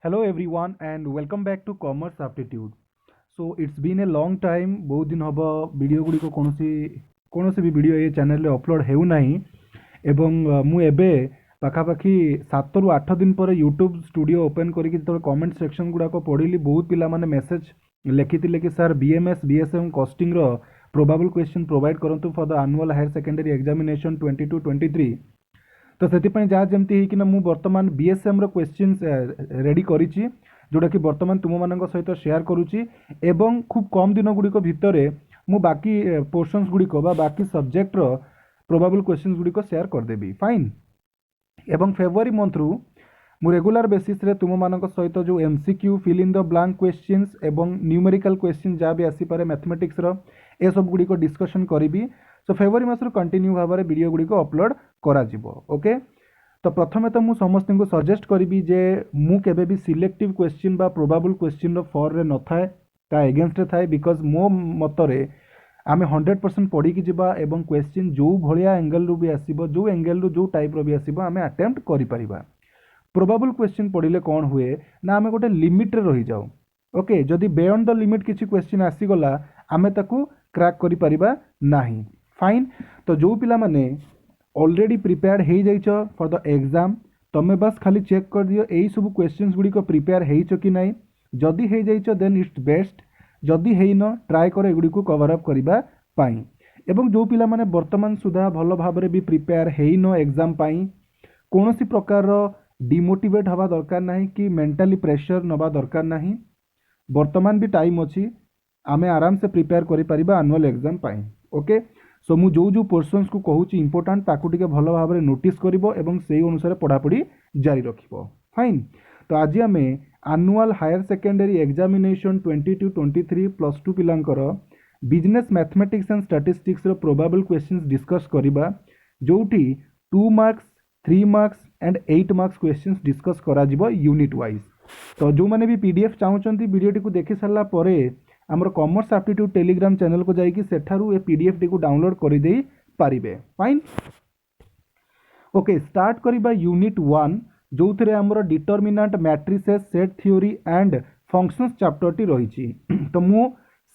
Hello everyone and welcome back to Commerce Aptitude. So it's been a long time बहुत दिन hub video Gudi को कौन भी video ये चैनल रे अपलोड हेउ नाही एवं मु एबे पाखापाखि 7 रु 8 दिन पर यूट्यूब स्टूडियो ओपन करके जो कमेंट सेक्शन गुड़ा को पढ़िली बहुत पिला माने मेसेज लिखिथिले कि सर बीएमएस बीएसएम कॉस्टिंग रो प्रोबेबल क्वेश्चन प्रोवाइड करंतु for the annual higher secondary examination 22-23। तो से जहाँ जमी होना मुझे बर्तमान बीएसएम रो क्वेश्चन रेडी करिछि जोटा कि बर्तमान तुम मान सहित शेयर करुच्ची एवं खूब कम दिन गुड़िक भितर मु बाकी पोर्शंस गुड़िक बाकी सब्जेक्ट रो प्रोबेबल क्वेश्चन गुड़िक शेयर करदेवी फाइन। एवं फेब्रुआरी मंथ रु मु रेगुलर बेसिस रे तुम मान सहित जो MCQ fill in the blank questions एवं न्यूमेरिकल क्वेश्चन जहाँ भी आसीपे मैथमेटिक्स रो ए सब गुड़िक डिस्कशन करी। सो फेब्रुआरी मास कंटिन्यू भाव में वीडियो गुड़िक अपलोड करा ओके। तो प्रथमे तो मुझे समस्त को सजेस्ट करी जे मु केबे भी सिलेक्टिव क्वेश्चन बा प्रोबेबल क्वेश्चन फॉर रे न थाए ता एगेंस्ट रे थाए बिकॉज मो मतरे आमे 100% पढ़ी की जिबा एवं क्वेश्चन जो भलिया एंगल रु भी आसीबो जो एंगल रु जो टाइप रो भी आसीबो आमे अटेम्प्ट करि परिबा। प्रोबेबल क्वेश्चन पढ़िले कौन हुए ना आमे गोटे लिमिट रे रही जाऊ ओके। जदि बियॉन्ड द लिमिट किसी क्वेश्चन आसीगला आमे ताकू क्रैक करि परिबा नाही फाइन। तो जो पिला माने ऑलरेडी प्रिपेयर्ड हो जाइछ फॉर द एग्जाम तमे बस खाली चेक कर दियो यही सब क्वेश्चंस गुड़ी को प्रिपेयर हो कि नहीं जदि हो जाइछ देन इट्स बेस्ट जदि हेन ट्राए कर एगुड़ी को कवर अप करबा पाई। एवं जो पिला माने वर्तमान सुधा भल भाव भी प्रिपेयर हेन एग्जाम पाई कोनोसी प्रकार डिमोटिवेट हवा दरकार नहीं कि मेंटली प्रेशर नबा दरकार नहीं। वर्तमान भी टाइम अच्छी आमे आराम से प्रिपेयर करि परिबा एनुअल एग्जाम पाई ओके। सो मु जो पोर्शंस को कहूँ इंपोर्टाट ताकू टिके भल भाव में नोटिस करिवो एवं से अनुसार पढ़ापढ़ी जारी रखिवो फाइन। तो आज आम एनुअल हायर सेकेंडरी एग्जामिनेशन 22-23 +2 पिलांकर बिजनेस मैथमेटिक्स एंड स्टैटिस्टिक्स रो प्रोबेबल क्वेश्चंस डिस्कस करिबा जोठी 2 marks 3 marks and 8 marks questions discuss करा जिवो यूनिट वाइज। तो जो मैंने भी पीडीएफ चाहूँगी वीडियो को देखि सारा परे आमर कॉमर्स एप्टीट्यूड टेलीग्राम चैनल को जाइए सेठारू ए पीडीएफ टी को डाउनलोड कर दे पारिबे फाइन ओके। स्टार्ट करिबा यूनिट 1 जो थे आमर determinant matrices set theory and functions chapter T रही। तो मु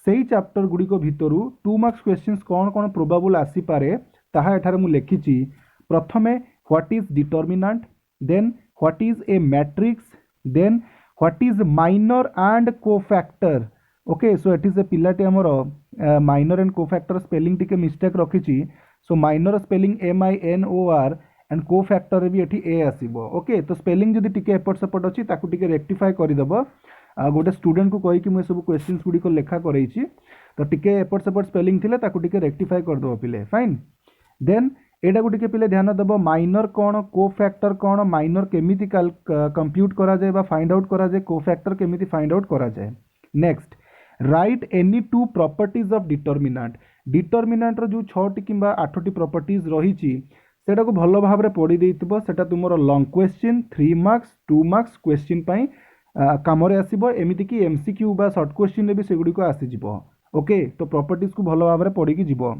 सेई चैप्टर गुड़िक भितर 2 मार्क्स क्वेश्चंस कौन कौन प्रोबेबल आसी पारे ताहा एठारे मु लिखिछि। प्रथमे what is determinant then what is a matrix then what is minor and cofactor okay. So it is a पिलाटी आमर माइनर एंड कोफैक्टर स्पेलिंग टिके मिस्टेक रखी। So minor spelling MINOR and cofactor भी ये ए आसीबो ओके। तो spelling जदि टिके एपट सेपट अच्छी ताकू टिके रेक्टिफाई करदेव गोटे स्टूडेंट को कहीकि मुझे सब क्वेश्चंस गुड़ी को लेखा करैछि तो टिके एपट सेपट स्पेलिंग थिले ताकू टिके रेक्टिफाई करदेव पिले फाइन। देन एटा को टिके पिले ध्यान देव माइनर कौन कोफैक्टर कौन माइनर केमिति कंप्यूट करा जाए बा फाइंड आउट करा जाए कोफैक्टर केमिति फाइंड आउट करा जाए। Next write any 2 properties of determinant determinant रो जो 6टी किंबा 8टी प्रॉपर्टीज रही सेटा को भल भाव में पढ़ी देइतबो सेटा तुमरो long question 3 marks 2 marks question पाई काम रे आसीबो एमिति कि एमसीक्यू बा शॉर्ट क्वेश्चन रे भी सेगुडी को आसी जिवो ओके। तो प्रॉपर्टीज को भल भाव में पढ़ी की जिवो।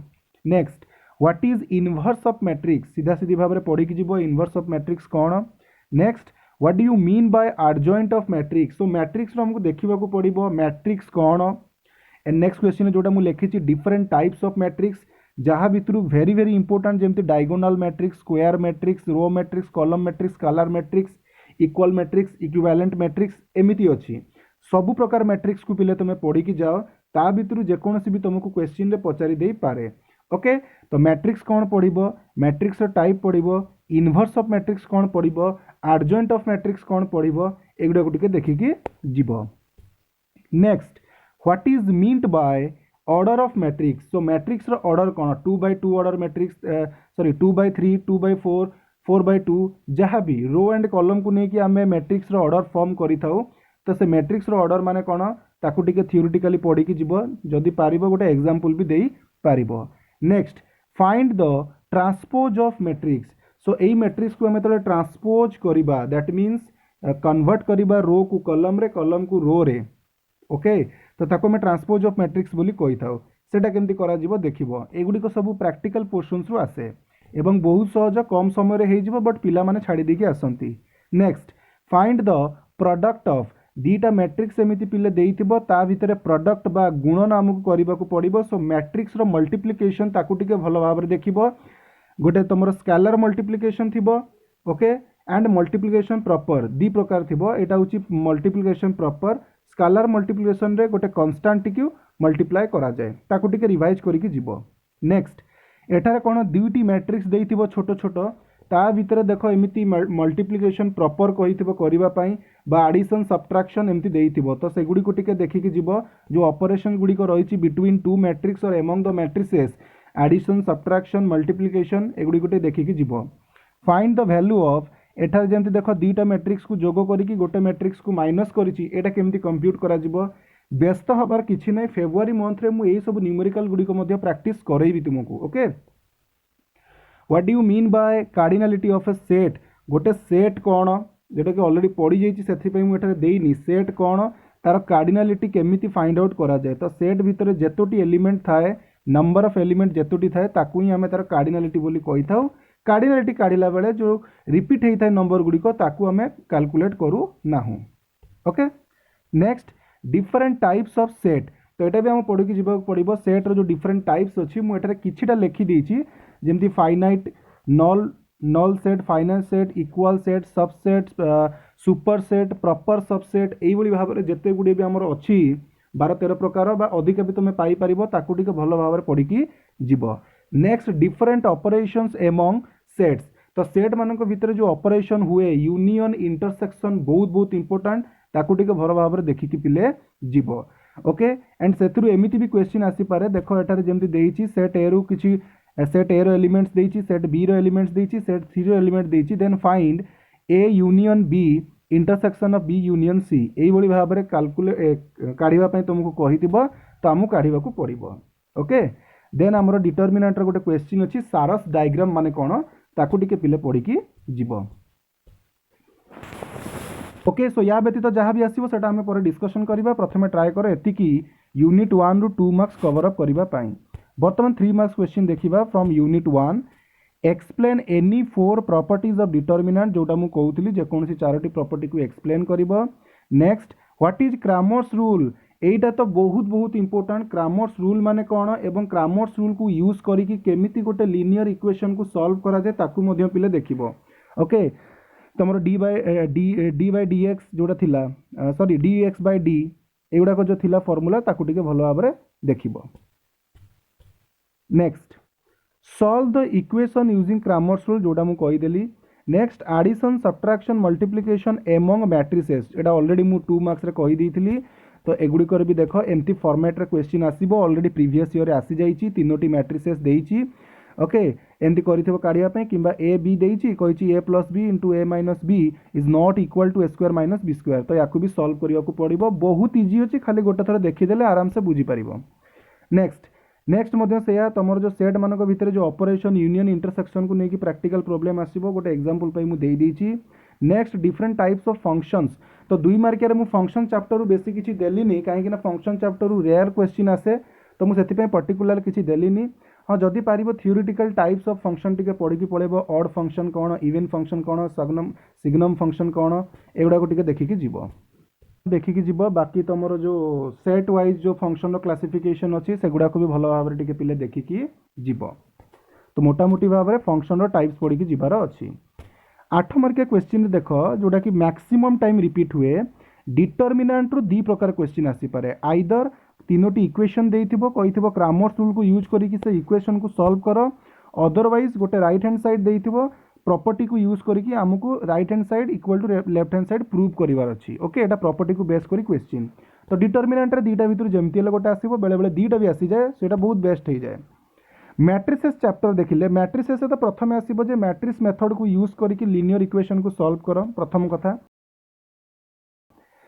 Next what is inverse of matrix सीधा सीधी भाव में पढ़ी की जिवो इनवर्स ऑफ मैट्रिक्स कौन। Next what do you mean by adjoint of matrix so matrix रो हमको देखिबा को पड़िबो मैट्रिक्स कौन। एंड नेक्स्ट क्वेश्चन जोटा मु लिखिछि डिफरेंट टाइप्स ऑफ मैट्रिक्स जहाँ भितर वेरी वेरी इंपोर्टेंट जमती diagonal matrix square matrix row matrix column matrix scalar matrix equal matrix equivalent matrix एमिति अछि सबु प्रकार मैट्रिक्स को पिले तुम पढ़ी की जाओ ता भितर जेकोसी भी तुमको क्वेश्चन रे पचारि दे पारे ओके। तो मैट्रिक्स कौन पढ़िबो मैट्रिक्स टाइप पढ़िबो इनवर्स ऑफ मैट्रिक्स कौन पढ़िबो एडजॉइंट ऑफ मैट्रिक्स कौन पढ़िबो एगुडा को टिके देखिकी जिवो। Next what is meant by order of matrix so matrix रो ऑर्डर कौन 2x2 order matrix sorry 2x3 2x4 4x2 जहाँ भी रो एंड कॉलम को लेकिन आम मैट्रिक्स रो ऑर्डर फॉर्म करि थाउ तो से मैट्रिक्स रो ऑर्डर माने कौन ताकू टिके थियोरेटिकली पढ़ी की जिवो जदि पारिबो गोटे एग्जांपल भी देई पारिबो। Next find the transpose of matrix so एई मैट्रिक्स को हमें ट्रांसपोज करिबा दैट मीन्स कन्वर्ट करिबा रो को कॉलम रे कॉलम को रो रे ओके। तो ताको मैं ट्रांसपोज ऑफ मैट्रिक्स बोली कहि थाउ सेटा केमती करा जिवो देखिबो एगुडी को सब प्रैक्टिकल पोर्शंस रु आसे एवं बहुत सहज कम समय रे हे जिवो बट पिला माने छाड़ी देकी आसंती। Next find the product of दीटा मैट्रिक्स एमती पिले देइथिबो ता भितर प्रोडक्ट बा गुणन आमको करबाकू पड़िबो। सो मैट्रिक्स रो मल्टीप्लिकेशन ताकू टिके भलो भाबरे देखिबो। गोटे तुमर स्केलर मल्टीप्लिकेशन थिबो ओके एंड मल्टीप्लिकेशन प्रॉपर दी प्रकार थिबो। एटा होची मल्टीप्लिकेशन प्रॉपर स्केलर मल्टीप्लिकेशन रे गोटे कांस्टेंट टिक्यू मल्टीप्लाई करा जाय ताकू टिके रिवाइज करिकि जिवो। नेक्स्ट एठारे कोन दुईटी मैट्रिक्स देइथिबो छोटो छोटो ता भितर देख एमती मल्टीप्लिकेशन प्रॉपर कहिथिबो करिबा पई बा एडिशन सब्ट्रैक्शन एमती देइथिबो। तो सेगुडी को टिके देखिकि जिवो जो ऑपरेशन गुडी को रहिछि बिटवीन टू मैट्रिक्स और among the matrices addition subtraction multiplication एगुडी गोटे देखिकि जिवो। फाइंड द वैल्यू ऑफ एठार जेमती देख दीटा मैट्रिक्स को जोग करिकि गोटे मैट्रिक्स को माइनस करिछि एटा केमती कंप्यूट करा जिवो। व्यस्त हबार किछि नै फेब्रुआरी मंथ रे मु एई सब न्यूमेरिकल गुडी को मध्ये प्रैक्टिस करैबी तुमको okay. What do you mean bye cardinality of a set गोटे सेट कौन जोटा कि ऑलरेडी पड़ी जाइए से मुझे देनी सेट कौन तार कार्डिनलिटी केमिति फाइंड आउट करा जाए। तो सेट भितर जेतोटी एलिमेंट थाए नंबर ऑफ एलिमेंट जेतोटी थाए ताकू ही आम तार कार्डिनलिटी बोली कही था। कार्डिनलिटी काढ़ला बेले जो रिपीट होता है नंबर गुड़िक ताकू आम कैलकुलेट करू ना okay. Next different types of set तो यहाँ भी आम पढ़ी जी पड़ो सेट्र जो डिफरेंट टाइप्स अच्छी मुझे किछिटा लिखिदेची जमती finite null null set finite set equal set subset super set proper subset यही भाव में जिते गुड़े भी आमर अच्छी 12-13 प्रकार बा अधिक भी तुम पाइपर ताकू टिके भल भाव में पढ़ी जीव। Next different operations among sets तो सेट मानक भितर जो ऑपरेशन हुए यूनियन इंटरसेक्शन बहुत बहुत इंपोर्टेंट ताकू टिके भल भाव में देखिकी पिले जीव ओके। एंड से एमती भी क्वेश्चन आसीपे देख एटार जमती देइछि सेट ए रु किछि सेट ए रो एलिमेंट्स देइछि सेट बी रो एलिमेंट्स देइछि सेट सी रो एलिमेंट देइछि then find A union B intersection of B union C एई भली भाव में कैलकुलेट काढिबा पई तुमको कहिथिबो तो आमु काढिबा को पड़िबो ओके। देन हमर डिटरमिनेंट रो गोटे क्वेश्चन अछि सारस डायग्राम माने कोन ताकू टिके पिले पढिकी जीवो ओके। सो या व्यतीत जहाँ भी आसो सेटा आम पर डिस्कसन करवा प्रथम ट्राए कर एतिकी यूनिट 1 रु 2 मार्क्स कवर अप करने। बर्तमान 3 मार्क्स क्वेश्चन देखा from unit 1 explain any 4 properties of determinant जोटा मु कहूली जेकोसी 4टी प्रॉपर्टी को एक्सप्लेन करिबो। Next what is Kramers rule एटा तो बहुत बहुत इंपोर्टेंट क्रामर्स रूल माने कौन एवं क्रामर्स रूल को यूज करिकी केमिति गोटे लीनियर इक्वेशन को सॉल्व करा जाए ताकू मध्य पिले देखिबो ओके। तुम डी बाय डी एक्स जोटा थिला sorry D X by D एगुड़ाक जो थिला फॉर्मूला ताकू टिके भल भाव में देखिबो। Next solve the equation using Cramer's rule जोटा मु कहीदेली। Next addition subtraction multiplication among matrices एटा ऑलरेडी मु 2 मार्क्स रे कही देइथिली तो एगुड़िकर भी देख एमती फॉर्मेट रे क्वेश्चन आसीबो ऑलरेडी प्रीवियस ईयर आसी जाइछि 3टी मैट्रिसेस देइछि ओके। एमती करिथिबो काढिया पय किबा ए बी देइछि कहिछि A plus B into A minus B is not equal to A square minus B square तो याकू भी सॉल्व करिया को पड़िबो बहुत इजी अछि खाली गोटे थर देखिदेले आराम से बुझी पारिबो। नेक्स्ट मध्य से तुम जो सेट मानक भितर जो ऑपरेशन यूनियन इंटरसेक्शन को लेकिन प्रैक्टिकल प्रॉब्लम आसीबो गोटे एग्जांपल पई मु देई देइछि। Next different types of functions तो 2 मार्किया मु फंक्शन चैप्टर रु बेसी किछि देलिनी कहीं फंक्शन चैप्टर रु रेयर क्वेश्चन आसे तो मुझे पर्टिकुलर किछि देलिनी। हाँ जदि पारिबो थ्योरेटिकल टाइप्स ऑफ फंक्शन टिके पढ़ी पड़ेबो ऑड फंक्शन कौन इवन फंक्शन कौन सिग्नम फंक्शन कौन एगुड़ा को टिके देखिकी जीवो देखिकी जीव। बाकी तुमर जो सेट वाइज जो फंक्शन क्लासिफिकेशन अच्छी से गुड़ा को भी भल भाव में पिले देखिकी जीव। तो मोटामोटी भाव में फंक्शन टाइप्स पढ़ी जीवार अच्छी। 8 मार्किया क्वेश्चन देख जोटा कि मैक्सिमम टाइम रिपीट हुए डिटरमिनेंट रु 2 प्रकार क्वेश्चन आसीपे आइदर 3टी इक्वेशन देइथिबो कहिथिबो क्रामर्स रूल को यूज करिकि से इक्वेशन को सॉल्व करो अदरवाइज गोटे राइट हैंड साइड देइथिबो प्रॉपर्टी को यूज करिकि हमको right hand side equal to left hand side prove करिवार अछि ओके। एटा प्रॉपर्टी को बेस करी क्वेश्चन तो डिटरमिनेंट रे 2टा भितर जेमति हेले गोटे आसीबो बेले बेले 2टा भी आसी जाए सेटा बहुत बेस्ट हो जाए। मैट्रिसेस चैप्टर देखिले मैट्रिसेस तो प्रथम आसीबो जे मैट्रिक्स मेथड को यूज करिकि लीनियर इक्वेशन को सॉल्व करो प्रथम कथा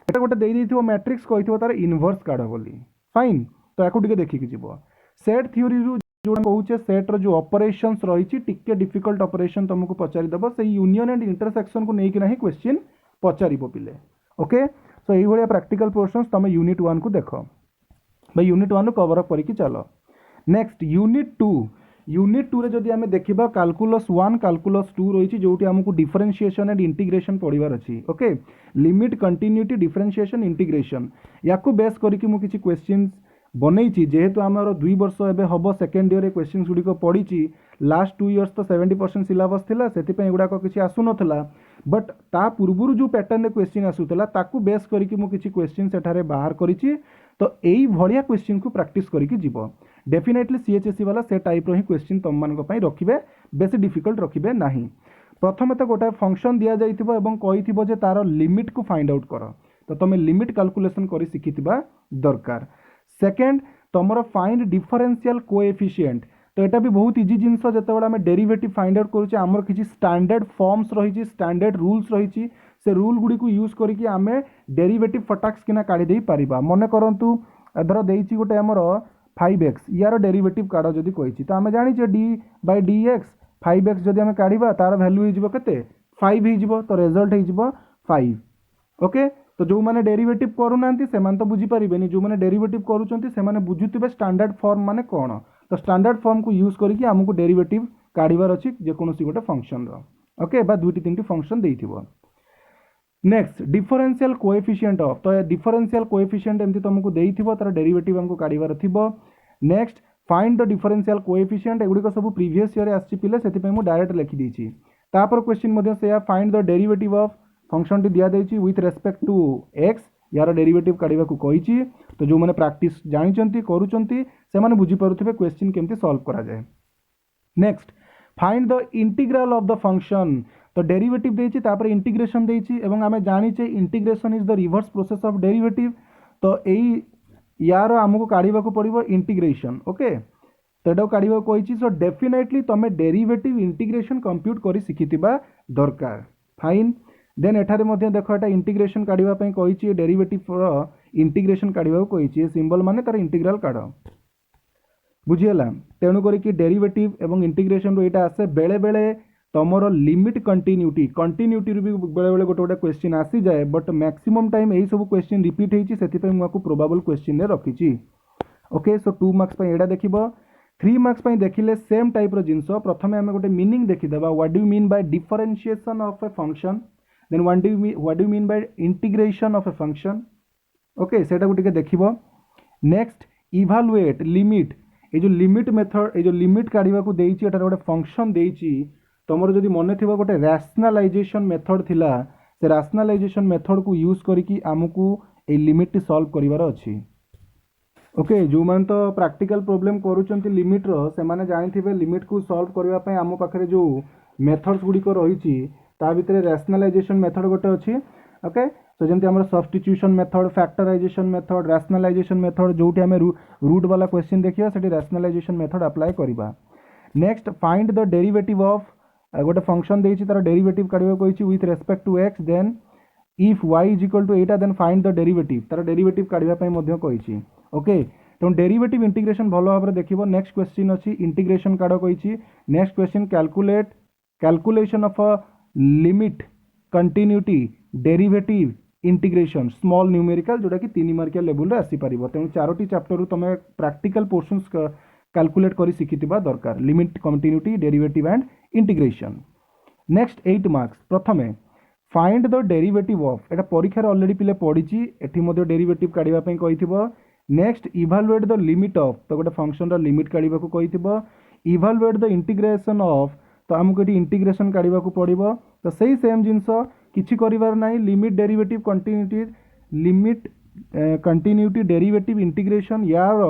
एटा गोटे देइ दिथिबो मैट्रिक्स कहिथिबो तार इनवर्स काढो बोली फाइन तो याकू टिके देखिकी जीवो। सेट थ्योरी रु जो कहूचे सेट्र जो ऑपरेशंस रही टिके डिफिकल्ट ऑपरेशन तुमको पचारिदेव से यूनियन एंड इंटरसेक्शन को लेकिन ही क्वेश्चन पचार पिले ओके। सो ये प्रैक्टिकल पोर्शंस तुम यूनिट 1 को देख भाई यूनिट 1 कवर अप करके चलो। नेक्स्ट यूनिट 2 यूनिट 2 रे जदि आमे देखिबा कैलकुलस 1 कैलकुलस 2 रही जोटी आमको डिफरेंशिएशन एंड इंटीग्रेशन पढ़िबार अछि okay limit continuity differentiation integration याकू बेस करिकि मु किछि क्वेश्चंस बनैछि जेहेतु आमर 2 वर्ष एबे हबो सेकेंड ईयर रे क्वेश्चंस गुडी को पढ़िछि लास्ट 2 इयर्स तो 70% सिलेबस थिला सेति पय गुडा को किछि आसु नथला बट ता पूर्वरु जो पैटर्न रे क्वेश्चन आसुतला ताकू बेस करिकि मु किछि क्वेश्चन सेठारे बाहर करिछि तो एई भलिया क्वेश्चन को प्रैक्टिस करिकि जीवो डेफिनेटली सीएचएससी वाला से टाइप रो ही क्वेश्चन तुम मान को रखिबे बेसी डिफिकल्ट रखिबे नाही प्रथम तो गोटे फंक्शन दिया जाइथिबो एवं कहिथिबो जे तार लिमिट को फाइंड आउट कर तो तुम लिमिट कैलकुलेशन करी सिखिथिबा दरकार सेकेंड तुमर फाइंड डिफरेंशियल कोएफिशिएंट तो यहाँ भी बहुत इजी जिनस जो आम डेरिवेटिव फाइंड आउट करुचे आमर किसी स्टैंडर्ड फॉर्म्स रही स्टैंडर्ड रूल्स रही से रूल गुड़ी को यूज करके आम डेरिवेटिव फटाक्स किना काढ़ी दे पारिबा मन करंतु धर देइछि गोटे आमर 5x यार डेरिवेटिव काढ़ जदि कहिछि तो आम जानिछे d बाय dx 5x जदि आम काढ़िबा तार वैल्यू हिजिबो केते 5 हिजिबो तो रिजल्ट हिजिबो 5 ओके तो जो माने डेरिवेटिव करूनांती से मान तो बुझी परिबेनी जो माने डेरिवेटिव करूचंती से माने बुझुतिबे स्टैंडर्ड फॉर्म माने कोन तो स्टैंडर्ड फॉर्म को यूज करके हमको डेरिवेटिव काढ़िबार अछि जे कोनोसी गोटे फंक्शन रो ओके बा दुईटी तीनटी फंक्शन देइथिबो नेक्स्ट डिफरेंशियल कोएफिशिएंट ऑफ तो डिफरेंशियल कोएफिशिएंट एमती तुमको देइथिबो तार डेरिवेटिव हमको काढ़िबार थिबो next find the differential coefficient एगुडी को सब प्रीवियस ईयर आछि पिले सेति पे मु डायरेक्ट लिखि देछि तापर क्वेश्चन मध्ये से find the derivative of function T दिया देछि विथ रेस्पेक्ट टू x यार डेरिवेटिव काढ़िबा को कहिछि तो जो माने प्रैक्टिस जानिचंती करूचंती से माने बुझी पारुथिबे क्वेश्चन केमती सॉल्व करा जाय next find the integral of the function तो डेरिवेटिव देछि तापर इंटीग्रेशन देछि एवं आमे जानिचे integration is the reverse process of derivative तो एई यार हमको काढ़िबा को पड़िबो इंटीग्रेशन ओके तो एटा काढ़िबा को कहिछि सो डेफिनेटली तमे डेरिवेटिव इंटीग्रेशन कंप्यूट करी सिखितिबा दरकार फाइन देन एठारे मध्ये देखो एटा इंटीग्रेशन काढ़िबा पई कहिछि डेरिवेटिव रो इंटीग्रेशन काढ़िबा को कहिछि सिंबल माने तार इंटीग्रल काढ बुझियला तेणु करी कि डेरिवेटिव एवं इंटीग्रेशन रो एटा आसे बेले बेले तमरो लिमिट कंटिन्यूटी कंटिन्यूटी भी बेले बेले गोटे गोटे क्वेश्चन आसी जाए बट मैक्सिमम टाइम एही सब क्वेश्चन रिपीट हेछि सेति पई मुआ को प्रोबेबल क्वेश्चन ने रखिछि ओके सो 2 मार्क्स पई एडा देखिबो 3 मार्क्स पई देखिले सेम टाइप रो जिंसो प्रथमे हमें गोटे मीनिंग देखि देबा what do you mean by differentiation of a function then what do you mean by integration of a function okay सेटा को टिके देखिबो नेक्स्ट इवैल्यूएट लिमिट ए जो लिमिट मेथड ए जो लिमिट काढ़िबा को देइछि एटा गोटे फंक्शन देइछि तमर जदि मने थिबा गोटे रैशनलाइजेशन मेथड थिला से रैशनलाइजेशन मेथड को यूज करिकि हमकु ए लिमिट सॉल्व करिवार अछि ओके जो मान तो प्रैक्टिकल प्रॉब्लम करूचंती लिमिट रो से माने जानिथिबे लिमिट को सॉल्व करबा पय हम पाखरे जो मेथड्स गुडी को रहिछि ता भितरे रैशनलाइजेशन मेथड गोटे अछि ओके तो जेमति हमर substitution method factorisation method rationalisation method जोटी हमें रूट वाला क्वेश्चन देखियो सेठी रैशनलाइजेशन मेथड अप्लाई करिबा next find the derivative of गोटे फंक्शन देइछि तार डेरिवेटिव काढिबा कहिछि with respect to x then if y is equal to एटा देन फाइंड द डेरिवेटिव तार डेरिवेटिव काढिबा पय मध्ये कहिछि ओके तो डेरिवेटिव इंटीग्रेशन भलो भाबरे देखिबो नेक्स्ट क्वेश्चन अछि इंटीग्रेशन काढ कहिछि next question calculation of a limit continuity derivative integration small numerical जोटा कि 3 मार्किया लेवल रे आसी परिबो तेणु चारोटी चैप्टर रु तमे प्रैक्टिकल पोर्शंस कैलकुलेट करी सिखितिबा दरकार limit continuity derivative and integration next 8 marks प्रथमे फाइंड द डेरिवेटिव ऑफ एटा परीक्षा रे ऑलरेडी पिले पढिछि एठी मध्ये डेरिवेटिव काढिबा पई कहिथिबो next evaluate the limit of तो गोटे फंक्शन रो लिमिट काढिबा को कहिथिबो इवैल्यूएट द इंटीग्रेशन ऑफ तो हमको एठी इंटीग्रेशन काढिबा को पड़िबो तो सही सेम जिंस किछि करिवार नाही limit derivative continuity limit continuity derivative integration यार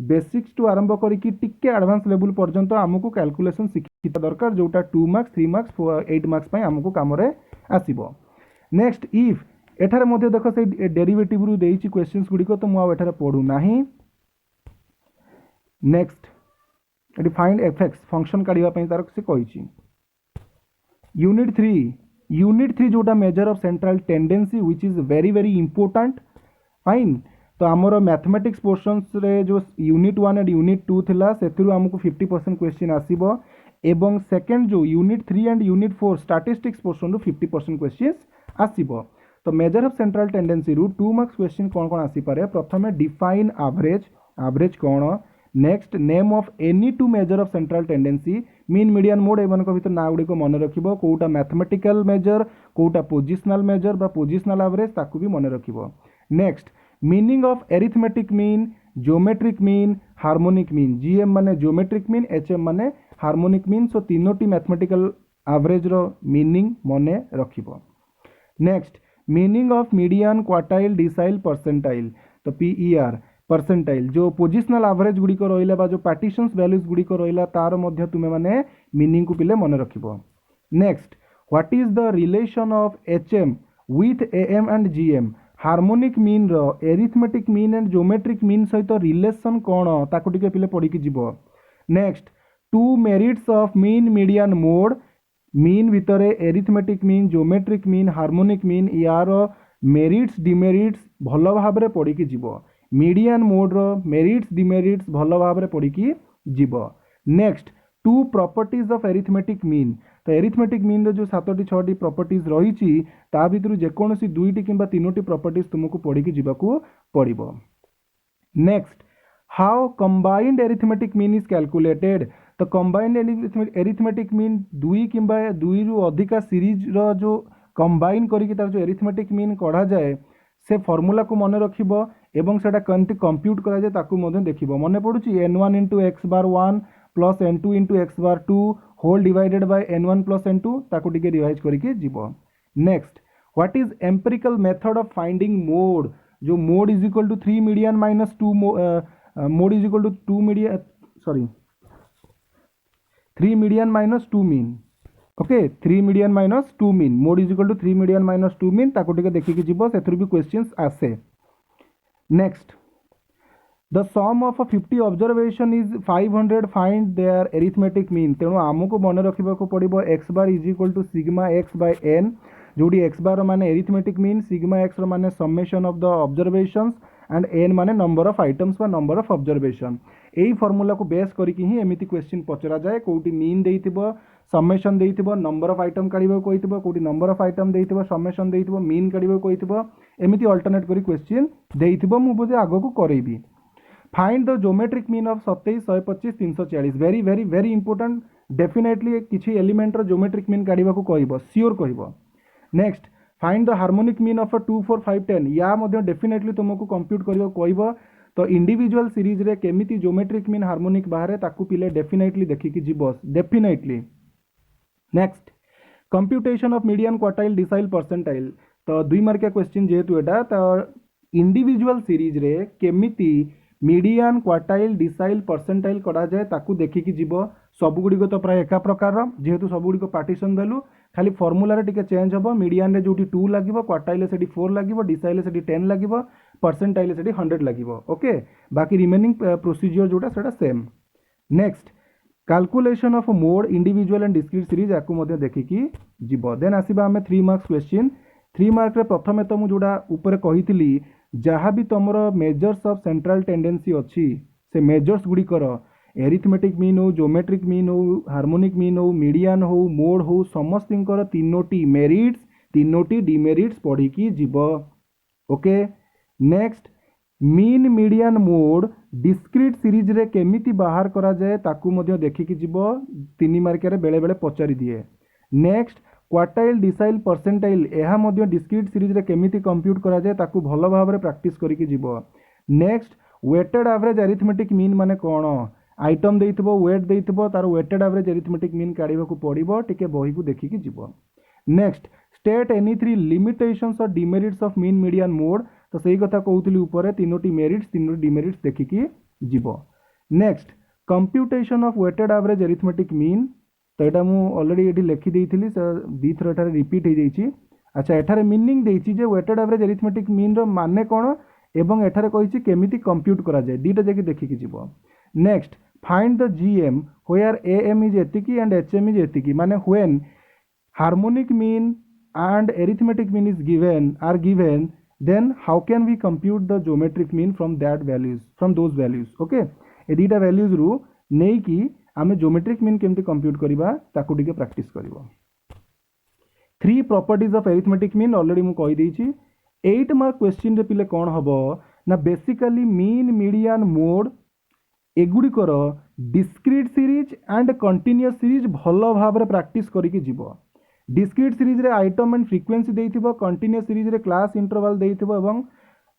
बेसिक्स टू आरंभ करिकि टिके एडवांस लेवल पर्यंत हमको कैलकुलेशन सिखिता दरकार जोटा 2 मार्क्स 3 मार्क्स 8 मार्क्स पई हमको काम रे आसीबो नेक्स्ट इफ एठारे मध्ये देखो से डेरिवेटिव रु देइछि क्वेश्चंस गुडी को तो मु आ एठारे पढू नाही नेक्स्ट एटी फाइंड एफएक्स फंक्शन काढिबा पई तार से कहिछि यूनिट 3 जोटा measure of central tendency which is very very important fine तो आमर मैथमेटिक्स पोर्शंस रे जो यूनिट 1 एंड यूनिट 2 थिला सेथिरु हमको 50% क्वेश्चन आसीबो एवं सेकंड जो unit 3 and unit 4 statistics portion रु 50% क्वेश्चंस आसीबो तो मेजर ऑफ सेंट्रल टेंडेंसी रु 2 मार्क्स क्वेश्चन कोन कोन आसी पारे प्रथमे डिफाइन एवरेज एवरेज कोन next name of any two measure of central tendency mean median mode एमानक भितर ना गुड़िक मन रखिबो कोटा मैथमेटिकल मेजर कोटा पोजिशनल मेजर बा पोजिशनल एवरेज ताकू भी मन रखिबो next meaning of arithmetic mean geometric mean harmonic mean GM माने ज्योमेट्रिक मीन एचएम माने हार्मोनिक मीन सो तीनोटी मैथमेटिकल एवरेज रो मीनिंग मने रखिबो next meaning of median quartile decile percentile तो पीईआर परसेंटाइल जो पोजिशनल एवरेज गुड़िक रहा बा जो पार्टीशंस वैल्यूज गुड़िक रहा तार मध्य तुमे माने मीनिंग को पिले मन रखिबो next what is the relation of HM with AM and GM harmonic mean रो arithmetic mean and geometric mean सहित रिलेशन कौन ताकू टिके पिले पढ़ी जीवो next two merits of mean median mode mean भितर arithmetic mean geometric mean harmonic mean यार मेरिट्स डिमेरिट्स भल भाव में पढ़ी जीवो मीडियन मोड रो मेरिट्स डिमेरिट्स भल भाव में पढ़ी जीव next two properties of arithmetic mean तो एरिथमेटिक मीन जो 7टी 6टी प्रॉपर्टीज रही ता भितर जेकोसी 2टी किंबा 3टी प्रॉपर्टीज तुमको पढ़ी जीवाकू पड़िबो next how combined arithmetic mean is calculated तो कंबाइंड एरिथमेटिक मीन 2 किंबा 2 रु अधिका सीरीज रो जो कंबाइन करिक तार जो एरिथमेटिक मीन कढ़ा जाए से फॉर्मूला को मन रखिबो एवं सेटा केमती कंप्यूट करा जाए ताकू मधे देखिबो मन पड़ुची n1 into X bar 1 plus n2 into X bar 2 whole divided by n1 plus n2 ताकू टिके रिवाइज करिके जीवो next what is empirical method of finding mode जो mode is equal to 3 median minus 2 mode is equal to 2 median sorry 3 median minus 2 mean okay 3 median minus 2 mean mode is equal to 3 median minus 2 mean ताको टिके देखिके जीवो सेथुर भी questions आसे next the sum of 50 observation is 500 find their arithmetic mean तेणु आमको मन रखा पड़ो X bar is equal to sigma X by N जोड़ी एक्स बार माने एरिथमेटिक मीन सिग्मा एक्स माने summation of the observations and N माने number of items बा नंबर ऑफ ऑब्जर्वेशन यही फॉर्मूला को बेस करके ही एमिति क्वेश्चन पचरा जाए कोटी मीन देइथिबो समेशन देइथिबो नंबर ऑफ आइटम काढिबो कहिथिबो कोटी नंबर ऑफ आइटम देइथिबो समेशन देइथिबो मीन काढिबो कहिथिबो एमिति अल्टरनेट करी क्वेश्चन देइथिबो मु बोधे आगो को करैबी find the geometric mean of 27 125 340 very very very important definitely किछि एलिमेंट रो ज्योमेट्रिक मीन काढिबा को कहइबो श्योर कहइबो next find the harmonic mean of 2 4 5 10 या मध्ये डेफिनेटली तुमको कंप्यूट करियो कहइबो तो इंडिविजुअल सीरीज रे केमिति ज्योमेट्रिक मीन हार्मोनिक बाहर ताकू पिले डेफिनेटली देखिकी जीवो definitely next computation of median quartile decile percentile तो 2 मार्किया क्वेश्चन जेहेतु एटा तो इंडिविजुअल सीरीज रे केमिति मीडियन क्वार्टाइल डिसाइल परसेंटाइल करा जाए ताकू देखिकी जीवो सबुगुड़ी तो प्राय एका प्रकार जेहेतु सबुगुड़ी पार्टीशन वैल्यू खाली फॉर्मूला रे टिके चेंज होबो मीडियन रे जोटी 2 लागिवो क्वार्टाइल रे सेठी 4 लागिवो डिसाइल रे सेठी 10 लागिवो परसेंटाइल रे सेठी 100 लागिवो ओके बाकी रिमेनिंग प्रोसीजर जोटा सेटा same next calculation of mode individual and discrete series याकू मध्ये देखिकी जीवो देन आसीबा हमें 3 मार्क्स क्वेश्चन 3 मार्क रे प्रथमे तो मु जोडा ऊपर कहितली जहाँ भी तुमर मेजर्स ऑफ सेंट्रल टेंडेंसी अच्छी से मेजर्स गुड़ी कर एरिथमेटिक मीन हो ज्योमेट्रिक मीन हो हार्मोनिक मीन हो मीडियन हो मोड हो समस्त तीनोटी मेरिट्स तीनोटी डिमेरिट्स पढ़ी जीव okay next mean median mode discrete series रे केमिति बाहर करा जाए ताकू मध्य देखिकी जीव 3 मार्किया बेले बेले पचारि दिए नेक्स्ट क्वार्टाइल डिसाइल परसेंटाइल यह मध्य डिस्क्रीट सीरीज रे केमिति कंप्यूट करा जाए ताकू भल भाव में प्रैक्टिस करिकी जीव next weighted average arithmetic mean माने कौन आइटम देइथिबो वेट देइथिबो तार वेटेड एवरेज एरिथमेटिक मीन काढिबा को पड़िबो टिके बही को देखिकी जीव नेक्स्ट स्टेट एनी 3 लिमिटेशंस और demerits of mean median mode तो सही कथा कहउतली ऊपर तीनोटी मेरिट्स तीनोटी डिमेरिट्स देखिकी जीव next computation of weighted average arithmetic mean तो यहाँ मुझे ऑलरेडी ये लिखी देती दी थर एठार रिपीट हो जाइए अच्छा एठार मीनिंग देती जे वेटेड एवरेज एरिथमेटिक मीन रो माने कौन एवं एठार कही केमिति कंप्यूट करा जाए दीटा जाकि देखिकी जीव next find the GM where AM is एतिकी एंड एचएम इज एतिकी माने when harmonic mean and arithmetic mean is given then how can we compute the geometric mean from that values from those values okay ए दीटा values रु नहीं कि आम geometric mean केमती कंप्यूट करवा ताकू टिके प्रैक्टिस करबो 3 properties of arithmetic mean already मु कहि देछि 8 मार्क क्वेश्चन रे पिले कोन हबो ना बेसिकली मीन मीडियन मोड एगुड़िकर discrete series and continuous series भल भाव प्रैक्टिस करके जीव। डिस्क्रीट सीरीज रे आइटम एंड फ्रिक्वेंसी देइथिबो, कंटिन्यूअस सीरीज रे क्लास इंटरवल देइथिबो एवं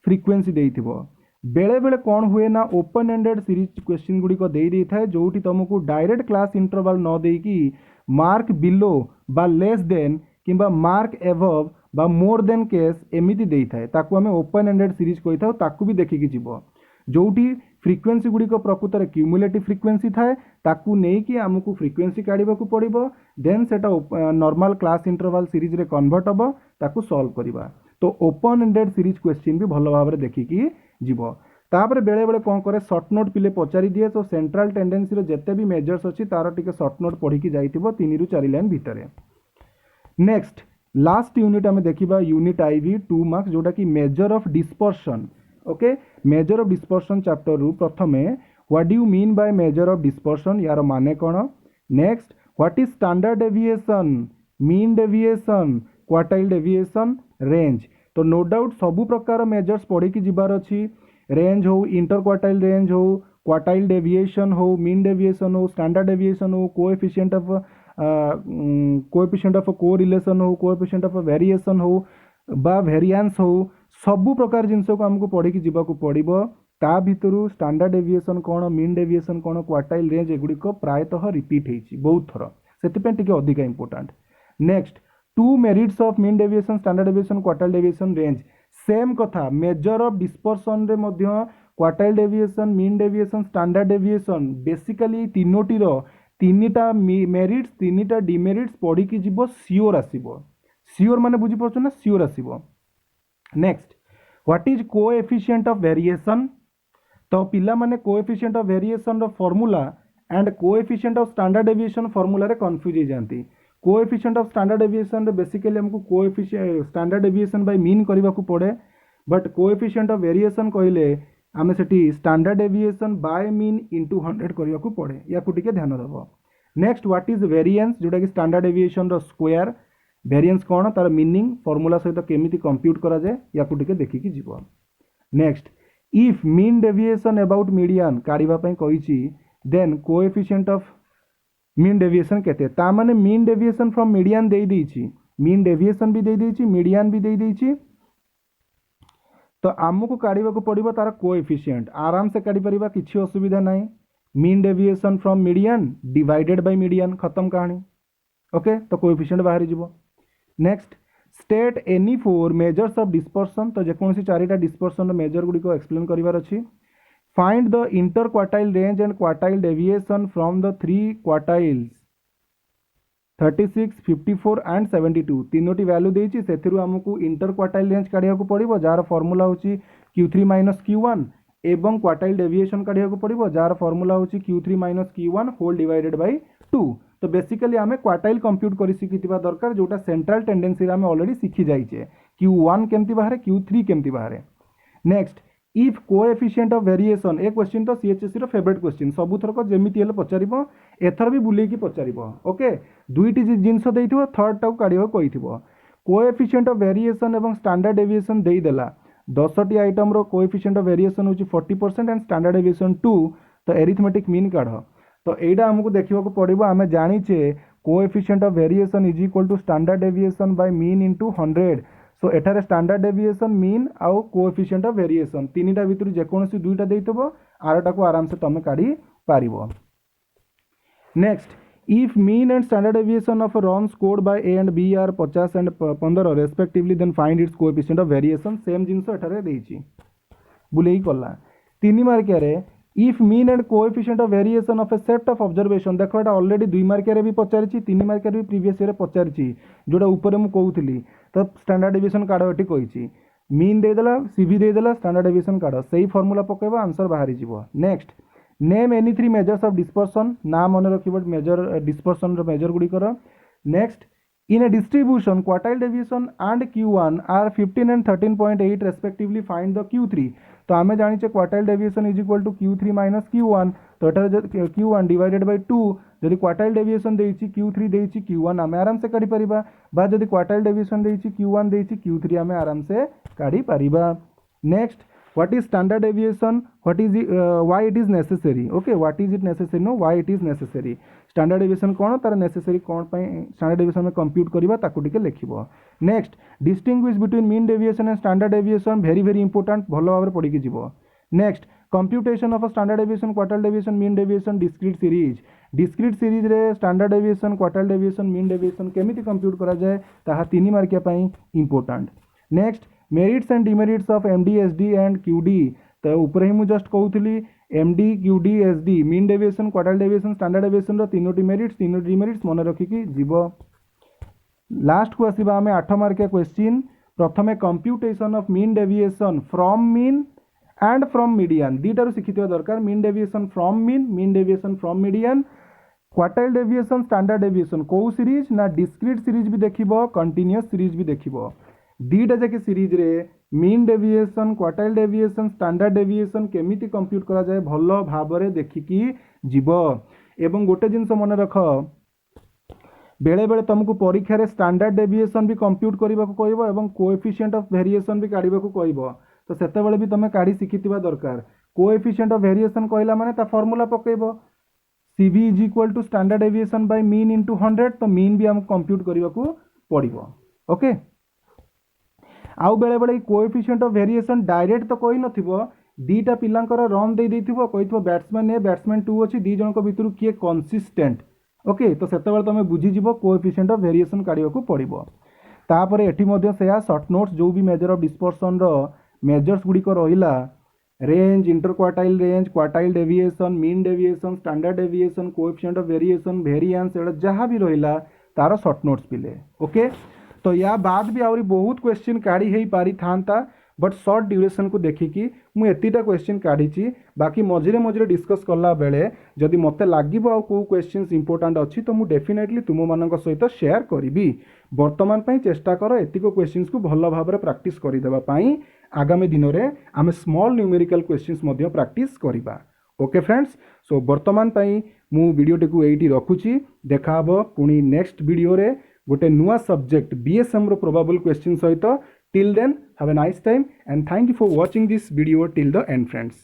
फ्रिक्वेंसी देइथिबो। बेले बेले कौन हुए ना ओपन एंडेड सीरीज क्वेश्चन गुड़िक दे था जोटी तुमको डायरेक्ट क्लास इंटरवल न देकी मार्क बिलो बा लेस देन किंबा मार्क एभव बा मोर देन केस एमिति दे थाए ताकू आमे ओपन एंडेड सीरीज कही था ताकू भी देखिकी जीव। जोटी फ्रिक्वेंसी गुड़िक प्रकृत में क्यूमुलेटिव फ्रिक्वेंसी थाए ताकू नेकी आमको फ्रिक्वेंसी काढ़ा पड़ो देन सेटा नॉर्मल क्लास इंटरवल सीरीज रे कन्वर्ट हम ताकू सॉल्व करवा। तो ओपन एंडेड सीरीज क्वेश्चन भी भल भाव में देखिकी जीव। तापर बेले बेले कौन करे शॉर्ट नोट पिले पचारि दिए तो सेंट्रल टेंडेंसी रो जेते भी मेजर्स अच्छी तार टिके शॉर्ट नोट पढ़ी की जाइथिबो 3 ରୁ 4 लाइन भितर। नेक्स्ट लास्ट यूनिट आम देखा यूनिट आईवी 2 मार्क्स जोटा कि major of dispersion. Okay major of dispersion chapter रु प्रथमे what do you mean bye major of dispersion यार माने कौन। Next what is standard deviation, mean deviation, quartile deviation, range. तो नो डाउट सबू प्रकार मेजर्स पढ़ी की जीवार अच्छी। रेंज हो, इंटर क्वार्टाइल रेंज हो, क्वार्टाइल डेविएशन हो, मीन डेविएशन हो, स्टैंडर्ड डेविएशन हो, कोएफिशिएंट ऑफ कोरिलेशन हो, कोएफिशिएंट ऑफ वेरिएशन हो बा वेरिएंस हो, सबू प्रकार जिनस को आमको पढ़ी की जीवाक पड़ो। ता भितरु स्टैंडर्ड डेविएशन कौन, मीन डेविएशन कौन, क्वार्टाइल रेंज एगुड़िक प्रायतः रिपीट होती बहुत थर से अधिक important. Next 2 merits of mean deviation, standard deviation, quartile deviation, range. Same कथा मेजर ऑफ डिस्पर्शन रे मध्य quartile deviation, mean deviation, standard deviation basically तीनोटीर 3टा मेरिट्स 3टा डिमेरिट्स पढ़ी की जीव सियोर आसीबो। सियोर माने बुझी पड़छ ना सियोर आसीबो। Next what is coefficient of variation. तो पिला माने कोएफिशिएंट ऑफ वेरिएशन रो formula and coefficient of standard deviation formula रे कंफ्यूज हो जाती। कोएफिशिएंट ऑफ स्टैंडर्ड डेविएशन रे बेसिकली हमको coefficient standard deviation by mean करबा को पड़े बट कोएफिशिएंट ऑफ वेरिएशन कहले आमे सेठी standard deviation by mean into 100 करबा को पड़े या को टिके ध्यान देबो। नेक्स्ट व्हाट इज वेरिएंस जोटा कि स्टैंडर्ड डेविएशन रो स्क्वायर। वेरिएंस कौन तार मीनिंग फार्मूला सहित केमिति कंप्यूट करा जाए या को टिके देखिकी जीव। Next if mean deviation about median काढिबा पई कहिछि then coefficient of mean deviation केते ता माने मीन डेविएशन फ्रॉम मीडियन दे देइछि, मीन डेविएशन भी दे देइछि, मीडियन भी दे देइछि। तो आमको काढिबा को पड़िबो तार कोएफिशिएंट आराम से काढि परिबा किछि असुविधा नाही। Mean deviation from median divided by median खत्म कहानी। ओके तो कोएफिशिएंट बाहर जीवो। Next state any 4 measures of dispersion. तो जेकोसी 4टा डिस्पर्शन मेजर गुडी को एक्सप्लेन करिवार अछि। Find the inter quartile range and quartile deviation from the 3 quartiles 36, 54 and 72 तीनोटी वैल्यू देइछि सेथिरु हमकु इंटर क्वार्टाइल रेंज काढिया को पड़िबो जार फार्मूला होछि Q3 - Q1 एवं क्वार्टाइल डेविएशन काढिया को पड़िबो जार फार्मूला होछि Q3 - Q1 whole divided bye 2। तो बेसिकली आमे क्वार्टाइल कंप्यूट करि सिखितिबा दरकार जोटा सेंट्रल टेंडेंसी रे आमे ऑलरेडी सिखि जाइछे Q1 केमति बाहरे Q3 केमति बाहरे। Next if coefficient of variation A question तो सीएचएससी रो फेवरेट क्वेश्चन सबु थरक जेमिति हेले पचारिबो एथर भी बुलेई की पचारिबो। ओके दुईटी जिंस देइथिबो थर्ड टाउ काढिबो कहिथिबो। कोएफिशिएंट ऑफ वेरिएशन एवं स्टैंडर्ड डेविएशन देई देला 10टी आइटम रो कोएफिशिएंट ऑफ वेरिएशन होची 40% एंड स्टैंडर्ड डेविएशन 2 तो एरिथमेटिक मीन काढ। तो एटा हमकु देखिबो को पड़िबो आमे जानिचे coefficient of variation is equal to standard deviation by mean into 100। So एठारे स्टैंडर्ड डेविएशन मीन आउ कोएफिशिएंट ऑफ वेरिएशन तीनटा भितर जेकोसी दुईटा देइतबो आरटा को आराम से तमे काढी पारिबो। Next if mean and standard deviation of run scored by A and B are 50 एंड 15 respectively then find its coefficient of variation same जिंस एठारे देइछि बुलेई कला 3 मार्किया रे if mean and coefficient of variation of a set of observation देखो एटा ऑलरेडी 2 मार्किया रे भी पचारिछि 3 मार्किया रे भी प्रीवियस ईयर रे पचारिछि जोटा ऊपर मु कहउथिली। तो स्टैंडर्ड डेविएशन काढ एठी कहिछि मीन दे देला सीवी दे देला स्टैंडर्ड डेविएशन काढ सही फार्मूला पकेबा आंसर बाहरी जिवो। Next name any 3 measures of dispersion ना मन रखिबो मेजर डिस्पर्शन रो मेजर गुडी कर। Next in a distribution quartile deviation and Q1 are 15 एंड 13.8 रेस्पेक्टिवली फाइंड द Q3। तो आमे जानिचे quartile deviation is equal to Q3 - Q1 तो एटा Q1 डिवाइडेड बाय 2 जदि क्वार्टाइल डेविएशन देइछि Q3 देइछि Q1 आमे आराम से काढी परिबा बा जदि क्वार्टाइल डेविएशन देइछि Q1 देइछि Q3 आमे आराम से काढी परिबा। Next what is standard deviation, what is it, why it is necessary, okay, what is it necessary, no why it is necessary, standard deviation कौन तार necessary कौन पाई standard deviation में compute करिबा ताकू टिके लेखिबो। Next distinguish between mean deviation and standard deviation, very very important, भलो भाबरे पढी कि जीवो। Next computation of a standard deviation, quartile deviation, mean deviation, discrete series, discrete series रे standard deviation, quartile deviation, mean deviation केमिति compute करा जाए ताहा 3 मार्किया पाई important। नेक्स्ट merits and demerits of MD SD and QD, तो ऊपर ही मुझे जस्ट कहूली MD QD SD mean deviation, quartile deviation, standard deviation रो तीनोटी मेरिट्स, तीनोटी डिमेरिट्स मन रखिकी जीव। लास्ट को आसीबा आमे 8 मार्किया क्वेश्चन। प्रथमे computation of mean deviation from mean and from median, दीटारू शिखिथिबा दरकार। Mean deviation from mean, mean deviation from median, quartile deviation, standard deviation को सीरीज ना डिस्क्रीट सीरीज भी देखिबो, कंटीन्यूअस सीरीज भी देखिबो। दीटा जाके सीरीज रे mean deviation, quartile deviation, standard deviation केमिति कंप्यूट करा जाए भलो भाबरे देखिकी जीव। एवं गोटे जिनस मन रख, बेले बेले तुमको परीक्षा रे स्टैंडर्ड डेविएशन भी कंप्यूट करने को कहब एवं कोएफिशिएंट ऑफ वेरिएशन भी काढ़ा को कहब, तो सेते बेले भी तुम काढ़ी शिखिथिबा दरकार। कोएफिशिएंट ऑफ वेरिएशन कहला माने ता फार्मूला पकेब CV is equal to standard deviation by mean into 100, तो मीन भी हमको कंप्यूट करने को पड़ो। ओके, आउ बेले बेले कोएफिशिएंट ऑफ वेरिएशन डायरेक्ट तो कही नथिबो, दीटा पिलांकर रन दे देथिबो, कहिथबो बैट्समैन ए बैट्समैन 2 अछि, दी जणक भितरु किए कंसिस्टेंट, ओके, तो सेते बेले तमे बुझी जिवो कोएफिशिएंट ऑफ वेरिएशन काढिबा को पड़िबो। तापरे एठी मध्ये सेया शॉर्ट नोट्स जो भी मेजर ऑफ डिस्पर्सन रो मेजर्स गुडी को रहिला, range, interquartile range, quartile deviation, mean deviation, standard deviation, coefficient of variation, variance, एडा जहां भी रहिला तार शॉर्ट नोट्स पिले। ओके, तो या बाद भी आहरी बहुत क्वेश्चन काढ़ी हो पारि थांता, बट शॉर्ट ड्यूरेशन को देखिकी मु एतिटा क्वेश्चन काढ़ी। बाकी मझिरे मझिरे डिस्कस कला बेले जदि मते लागिबो आ को क्वेश्चंस इंपोर्टेंट अछि तो मु डेफिनेटली तुम मानक सहित शेयर करिवि। वर्तमान पई चेष्टा कर एतिको क्वेश्चंस को भलो भाबरे प्रैक्टिस करि देबा पई। आगामी दिन रे आमे स्मॉल न्यूमेरिकल क्वेश्चंस मध्ये प्रैक्टिस करिबा। ओके फ्रेंड्स, सो वर्तमान पई मु वीडियो टिकु एइटी रखुची। देखा हबो पुनी नेक्स्ट वीडियो रे गोटे नुआ सब्जेक्ट बीएसएम रो प्रोबेबल क्वेश्चन सहित। Till then have a nice time and thank you for watching this video till the end friends.